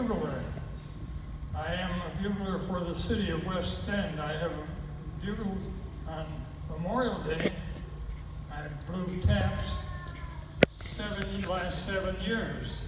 bugler. I am a bugler for the city of West Bend. I have bugled on Memorial Day. I blew taps last 7 years.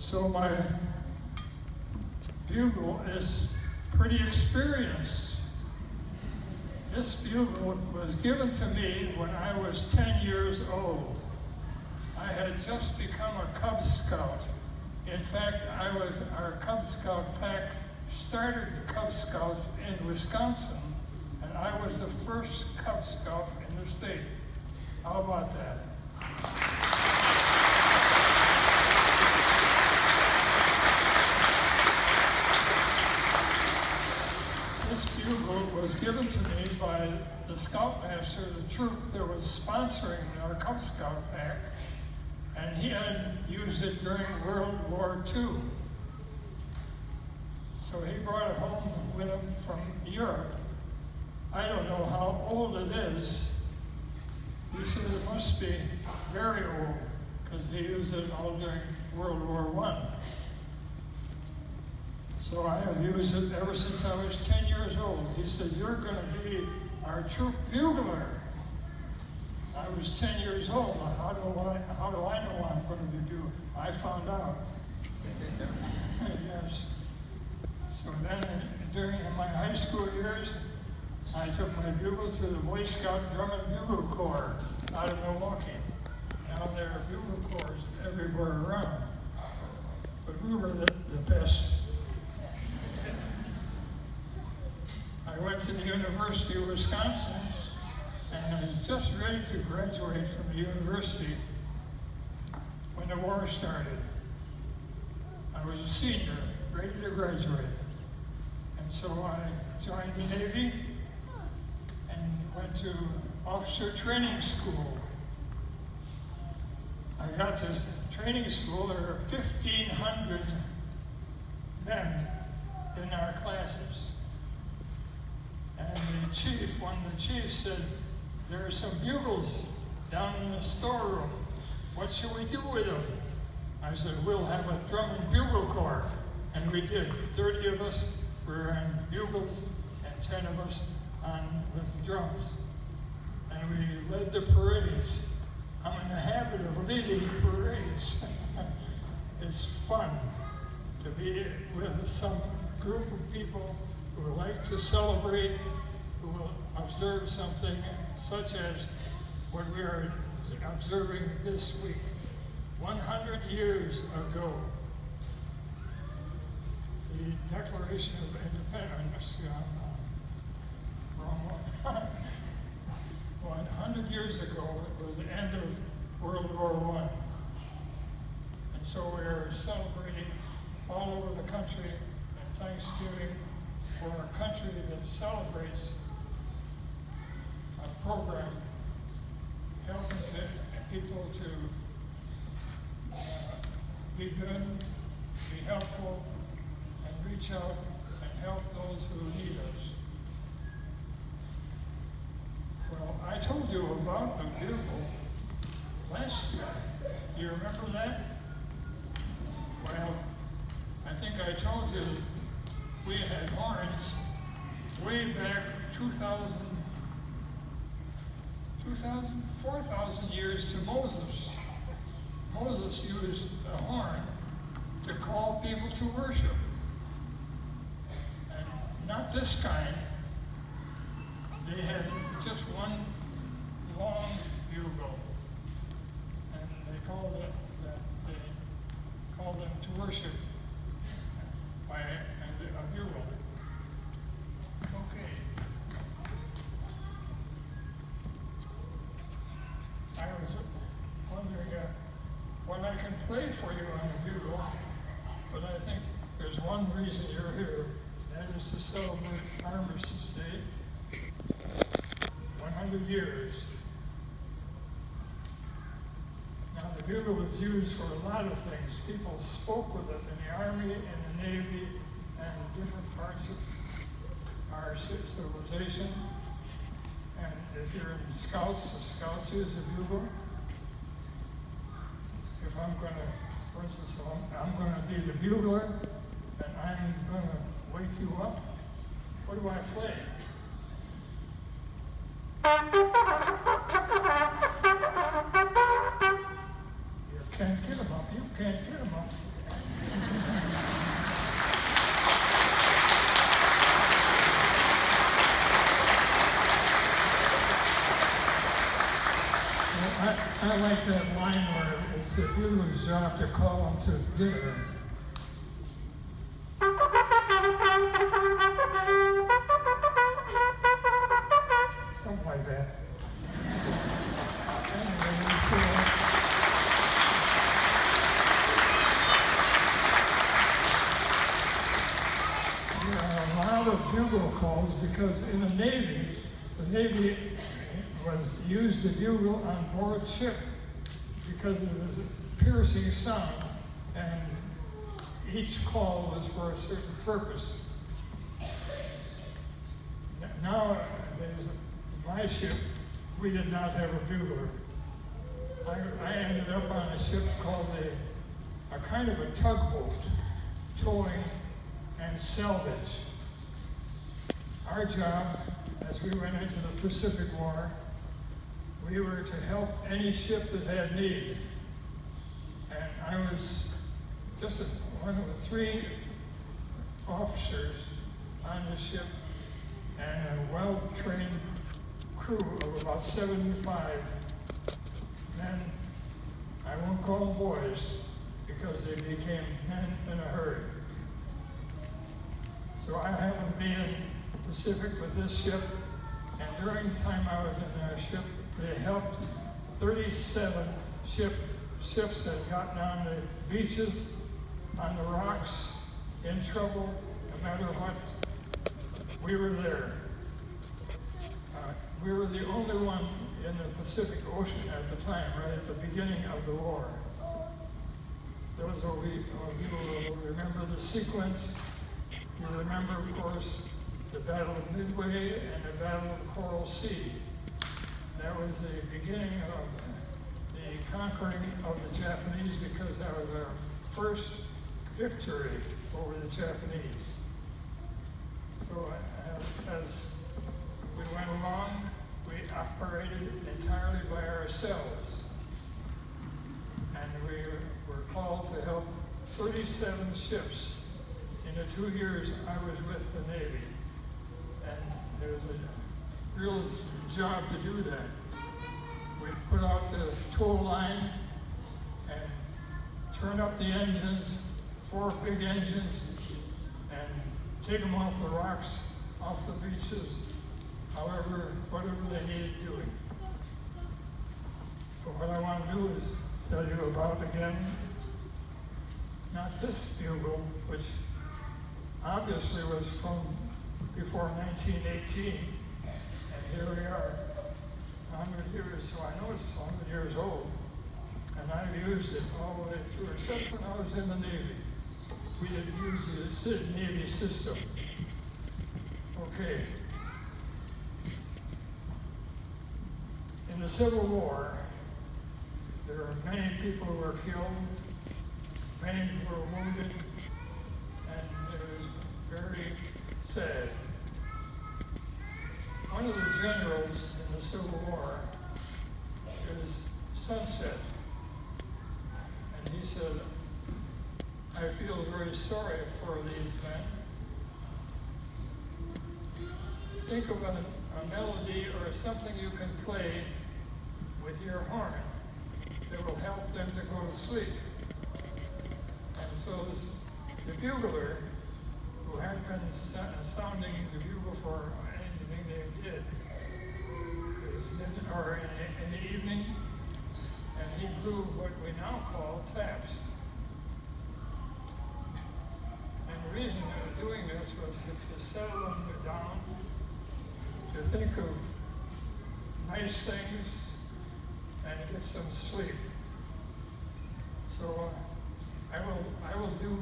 So my bugle is pretty experienced. This bugle was given to me when I was 10 years old. I had just become a Cub Scout. In fact, our Cub Scout pack started the Cub Scouts in Wisconsin, and I was the first Cub Scout in the state. How about that? This bugle was given to me by the Scoutmaster of the troop that was sponsoring our Cub Scout pack, and he had used it during World War II. So he brought it home with him from Europe. I don't know how old it is. He said it must be very old, because he used it all during World War I. So I have used it ever since I was 10 years old. He said, "You're going to be our troop bugler." I was 10 years old. How do I know I'm going to be bugler? I found out. Yes. So then, during my high school years, I took my bugle to the Boy Scout Drum and Bugle Corps out of Milwaukee. Now there are bugle corps everywhere around. But we were the best. I went to the University of Wisconsin, and I was just ready to graduate from the university when the war started. I was a senior, ready to graduate. And so I joined the Navy and went to officer training school. I got to training school. There were 1,500 men in our classes. And the chief, one of the chiefs said, "There are some bugles down in the storeroom. What should we do with them?" I said, "We'll have a drum and bugle corps." And we did. 30 of us were on bugles and 10 of us with drums. And we led the parades. I'm in the habit of leading parades. It's fun to be with some group of people who like to celebrate, who will observe something such as what we are observing this week. 100 years ago, the Declaration of Independence, wrong one. 100 years ago, it was the end of World War I. And so we are celebrating all over the country and Thanksgiving for a country that celebrates a program helping people to be good, be helpful, and reach out and help those who need us. Well, I told you about the bugle last year. Do you remember that? Well, I think I told you we had horns way back 4,000 years to Moses. Moses used a horn to call people to worship. And not this kind. They had just one long bugle. And they called them to worship by a bugle. Okay. I was wondering what I can play for you on the bugle, but I think there's one reason you're here. That is to celebrate Armistice Day, 100 years. Now the bugle was used for a lot of things. People spoke with it in the Army, in the Navy, and different parts of our civilization. And if you're in Scouts, the Scouts use a bugle. If I'm going to For instance, so I'm going to be the bugler, and I'm going to wake you up. What do I play? You can't get him up. You can't get him up. I like that line where it's the bugler's job to call him to dinner. Something like that. So, anyway, there are a lot of bugle calls because in the Navy was used the bugle on board ship because it was a piercing sound, and each call was for a certain purpose. Nowadays, in my ship, we did not have a bugler. I ended up on a ship called a kind of a tugboat, towing and salvage. Our job, as we went into the Pacific War, we were to help any ship that had need. And I was just one of the 3 officers on the ship and a well-trained crew of about 75 men. I won't call them boys because they became men in a hurry. So I happened to be in the Pacific with this ship, and during the time I was in their ship, they helped 37 ships that had gotten on the beaches, on the rocks, in trouble, no matter what. We were there. We were the only one in the Pacific Ocean at the time, right at the beginning of the war. Those of you will remember the sequence. You remember, of course, the Battle of Midway and the Battle of Coral Sea. That was the beginning of the conquering of the Japanese because that was our first victory over the Japanese. So as we went along, we operated entirely by ourselves. And we were called to help 37 ships in the 2 years I was with the Navy. And there was a real job to do that. We put out the tow line and turn up the engines, 4 big engines, and take them off the rocks, off the beaches, whatever they needed doing. But what I want to do is tell you about, again, not this bugle, which obviously was from before 1918, and here we are, 100 years, so I know it's 100 years old, and I've used it all the way through, except when I was in the Navy. We didn't use the Navy system. Okay. In the Civil War, there were many people who were killed, many who were wounded, and it was very sad. One of the generals in the Civil War is Sunset, and he said, I feel very sorry for these men. Think of a melody or something you can play with your horn that will help them to go to sleep. And so the bugler, who had been sounding the bugle for anything they did, or in the evening, and he blew what we now call taps. And the reason they were doing this was to settle them down, to think of nice things, and get some sleep. So I will do,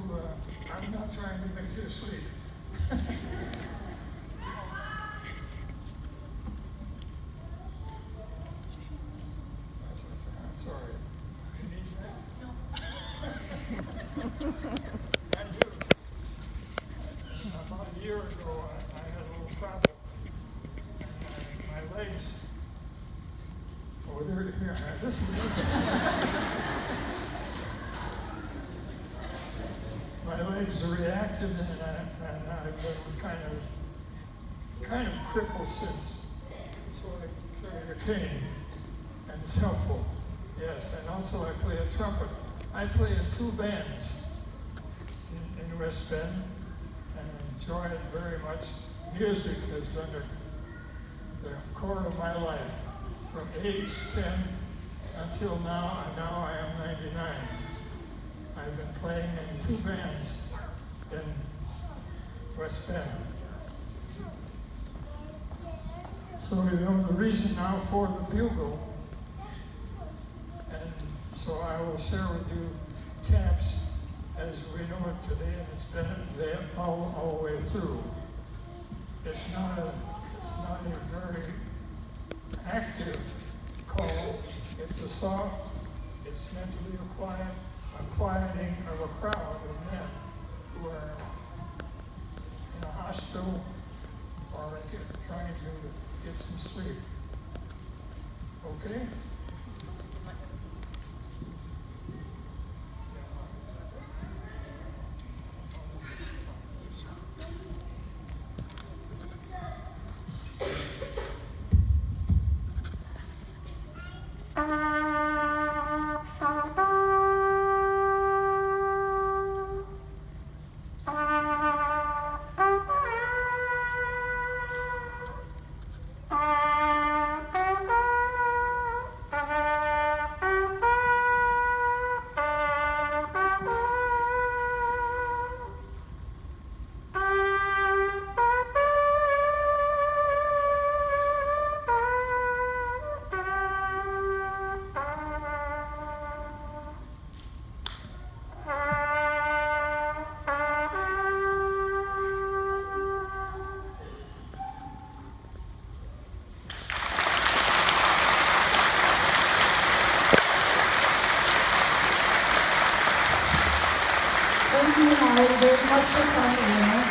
I'm not trying to make you sleep. Sorry. You need that? No. And do. About a year ago, I had a little problem. And my legs, oh, they're here. Listen. My legs reacted, and I've been kind of crippled since. So I carry a cane, and it's helpful. Yes, and also I play a trumpet. I play in 2 bands in West Bend, and enjoy it very much. Music has been the core of my life from age 10 until now, and now I am 99. I've been playing in 2 bands in West Bend. So the reason now for the bugle, and so I will share with you taps as we know it today, and it's been there all the way through. It's not a very active call. It's a soft. It's meant to be a quieting of a crowd of men who are in a hospital or trying to get some sleep. Okay? Thank you, Harry, very much for coming.